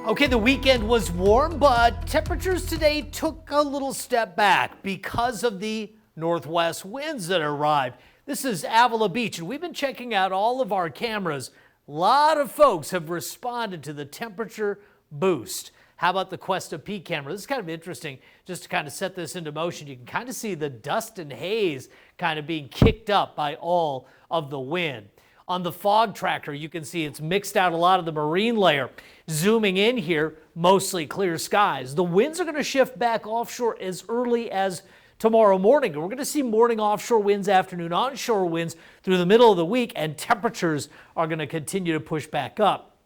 Okay, the weekend was warm, but temperatures today took a little step back because of the northwest winds that arrived. This is Avila Beach, and we've been checking out all of our cameras. A lot of folks have responded to the temperature boost. How about the Cuesta Peak camera? This is kind of interesting. Just to kind of set this into motion, you can kind of see the dust and haze kind of being kicked up by all of the wind. On the fog tracker, you can see it's mixed out a lot of the marine layer. Zooming in here, mostly clear skies. The winds are going to shift back offshore as early as tomorrow morning. We're going to see morning offshore winds, afternoon onshore winds through the middle of the week, and temperatures are going to continue to push back up.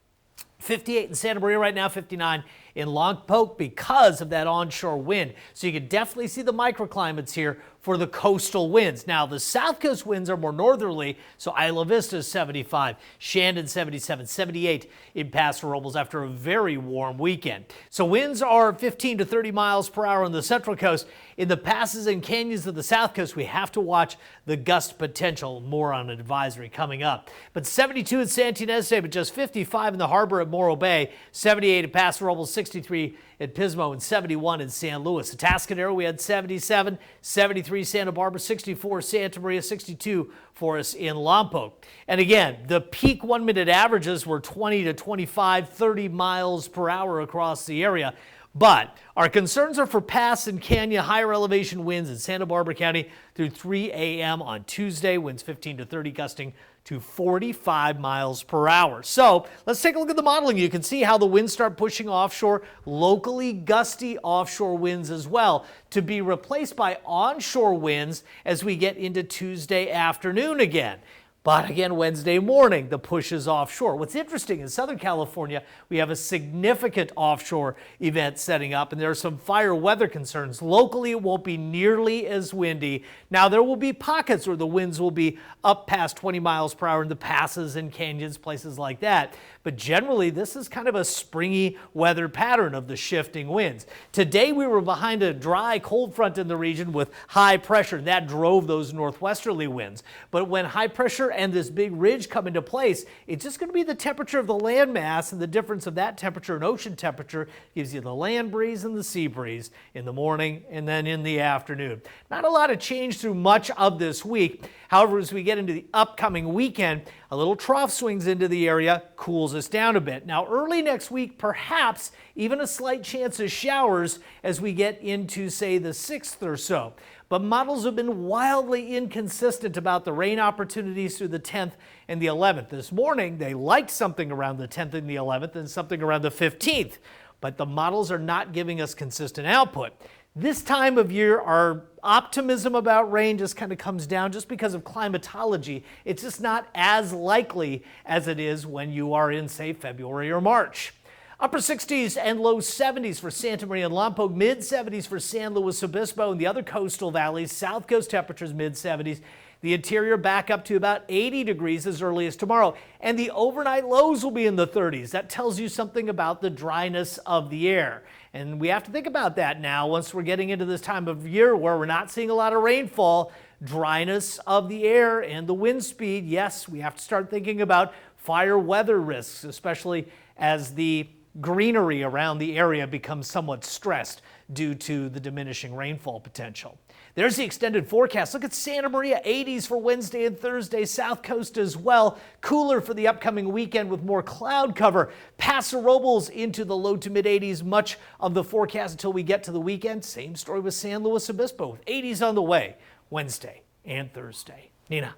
58 in Santa Maria right now, 59 in Lompoc because of that onshore wind. So you can definitely see the microclimates here for the coastal winds. Now, the south coast winds are more northerly, so Isla Vista is 75, Shandon 77, 78 in Paso Robles after a very warm weekend. So winds are 15 to 30 miles per hour on the central coast. In the passes and canyons of the south coast, we have to watch the gust potential. More on an advisory coming up. But 72 in Santa Ynez today, but just 55 in the harbor at Morro Bay, 78 in Paso Robles, 63 at Pismo, and 71 in San Luis. Atascadero, we had 77, 73 Santa Barbara, 64 Santa Maria, 62 for us in Lompoc. And again, the peak 1-minute averages were 20 to 25, 30 miles per hour across the area. But our concerns are for pass and canyon higher elevation winds in Santa Barbara County through 3 a.m. on Tuesday. Winds 15 to 30, gusting to 45 miles per hour. So let's take a look at the modeling. You can see how the winds start pushing offshore, locally gusty offshore winds as well, to be replaced by onshore winds as we get into Tuesday afternoon again. But again, Wednesday morning, the push is offshore. What's interesting in Southern California, we have a significant offshore event setting up, and there are some fire weather concerns. Locally, it won't be nearly as windy. Now, there will be pockets where the winds will be up past 20 miles per hour in the passes and canyons, places like that. But generally, this is kind of a springy weather pattern of the shifting winds. Today, we were behind a dry cold front in the region with high pressure, and that drove those northwesterly winds. But when high pressure and this big ridge come into place, it's just going to be the temperature of the land mass, and the difference of that temperature and ocean temperature gives you the land breeze and the sea breeze in the morning and then in the afternoon. Not a lot of change through much of this week. However, as we get into the upcoming weekend, a little trough swings into the area, cools us down a bit. Now, early next week, perhaps even a slight chance of showers as we get into, say, the 6th or so. But models have been wildly inconsistent about the rain opportunities through the 10th and the 11th. This morning, they liked something around the 10th and the 11th and something around the 15th. But the models are not giving us consistent output. This time of year, our optimism about rain just kind of comes down just because of climatology. It's just not as likely as it is when you are in, say, February or March. Upper 60s and low 70s for Santa Maria and Lompoc, mid 70s for San Luis Obispo and the other coastal valleys. South coast temperatures mid 70s. The interior back up to about 80 degrees as early as tomorrow. And the overnight lows will be in the 30s. That tells you something about the dryness of the air. And we have to think about that now once we're getting into this time of year where we're not seeing a lot of rainfall. Dryness of the air and the wind speed. Yes, we have to start thinking about fire weather risks, especially as the greenery around the area becomes somewhat stressed due to the diminishing rainfall potential. There's the extended forecast. Look at Santa Maria, 80s for Wednesday and Thursday. South coast as well. Cooler for the upcoming weekend with more cloud cover. Paso Robles into the low to mid 80s. Much of the forecast until we get to the weekend. Same story with San Luis Obispo with 80s on the way Wednesday and Thursday. Nina.